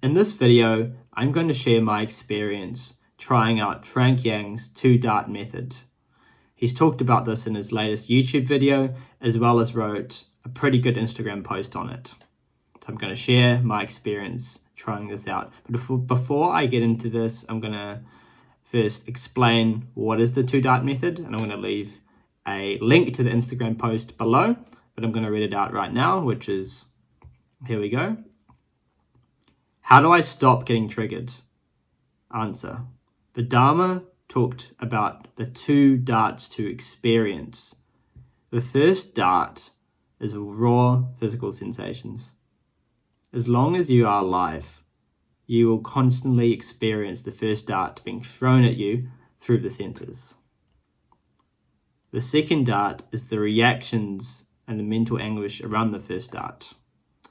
In this video, I'm going to share my experience trying out Frank Yang's 2-dart method. He's talked about this in his latest YouTube video, as well as wrote a pretty good Instagram post on it. So I'm going to share my experience trying this out. But before I get into this, I'm going to first explain what is the 2-dart method, and I'm going to leave a link to the Instagram post below, but I'm going to read it out right now, which is, here we go. How do I stop getting triggered? Answer. The Dharma talked about the 2 darts to experience. The first dart is raw physical sensations. As long as you are alive, you will constantly experience the first dart being thrown at you through the centers. The second dart is the reactions and the mental anguish around the first dart.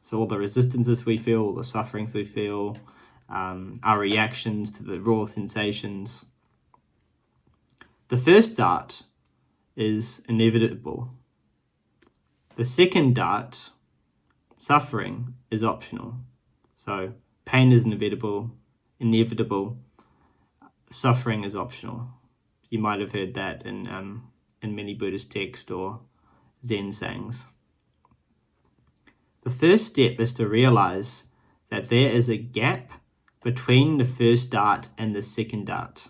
So all the resistances we feel, all the sufferings we feel, our reactions to the raw sensations. The first dart is inevitable. The second dart, suffering, is optional. So pain is inevitable, suffering is optional. You might have heard that in many Buddhist texts or Zen sayings. The first step is to realize that there is a gap between the first dart and the second dart.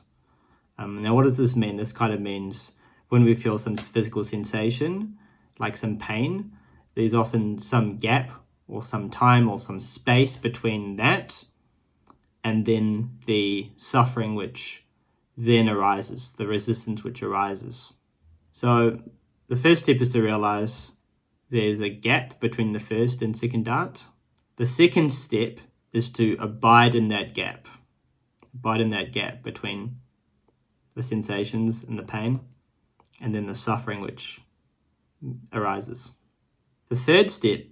Now, what does this mean? This kind of means when we feel some physical sensation, like some pain, there's often some gap or some time or some space between that and then the suffering which then arises, the resistance which arises. So the first step is to realize there's a gap between the first and second dart. The second step is to abide in that gap between the sensations and the pain, and then the suffering which arises. The third step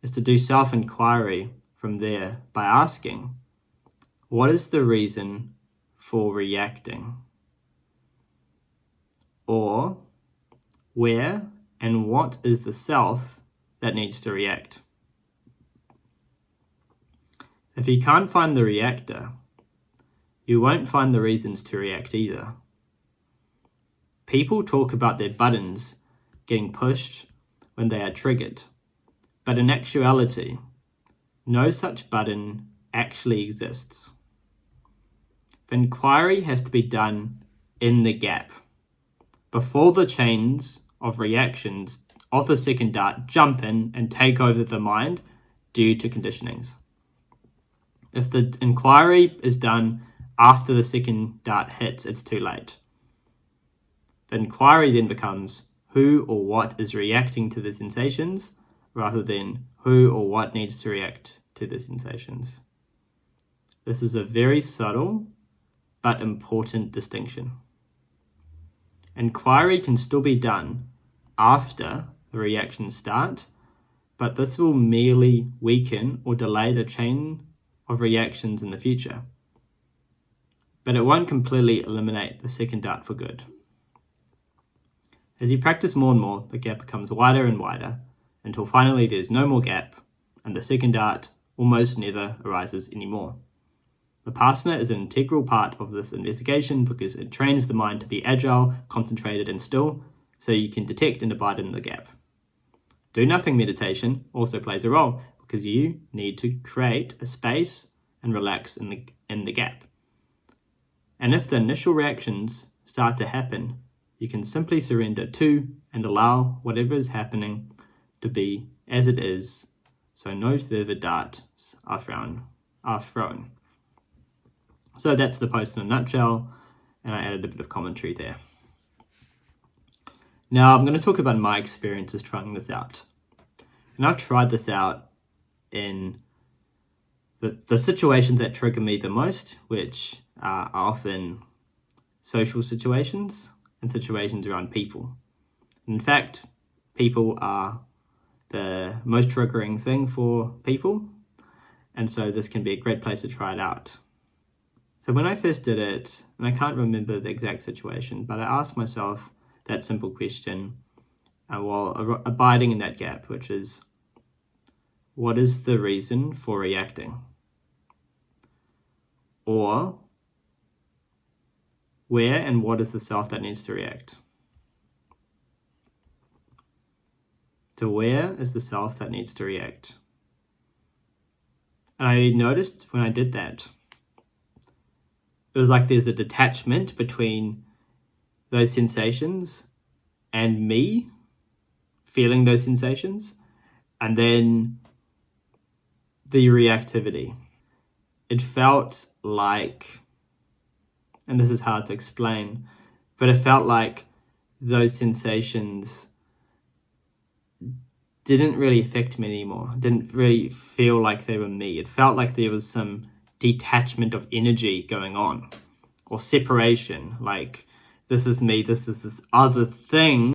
is to do self-inquiry from there by asking, what is the reason for reacting? Or where and what is the self that needs to react? If you can't find the reactor, you won't find the reasons to react either. People talk about their buttons getting pushed when they are triggered, but in actuality, no such button actually exists. The inquiry has to be done in the gap, before the chains of reactions of the second dart jump in and take over the mind due to conditionings. If the inquiry is done after the second dart hits, it's too late. The inquiry then becomes who or what is reacting to the sensations rather than who or what needs to react to the sensations. This is a very subtle but important distinction. Inquiry can still be done after the reactions start, but this will merely weaken or delay the chain of reactions in the future. But it won't completely eliminate the second dart for good. As you practice more and more, the gap becomes wider and wider until finally there's no more gap and the second dart almost never arises anymore. Vipassana is an integral part of this investigation because it trains the mind to be agile, concentrated, and still, so you can detect and abide in the gap. Do nothing meditation also plays a role because you need to create a space and relax in the gap. And if the initial reactions start to happen, you can simply surrender to and allow whatever is happening to be as it is, so no further darts are thrown. So that's the post in a nutshell, and I added a bit of commentary there. Now I'm going to talk about my experiences trying this out. And I've tried this out in the situations that trigger me the most, which are often social situations and situations around people. In fact, people are the most triggering thing for people, and so this can be a great place to try it out. So when I first did it, and I can't remember the exact situation, but I asked myself that simple question while abiding in that gap, which is, what is the reason for reacting? Or where and what is the self that needs to react? To where is the self that needs to react? And I noticed when I did that, it was like there's a detachment between those sensations and me feeling those sensations, and then the reactivity. It felt like, and this is hard to explain, but it felt like those sensations didn't really affect me anymore. Didn't really feel like they were me. It felt like there was some detachment of energy going on, or separation, like this is me, this is this other thing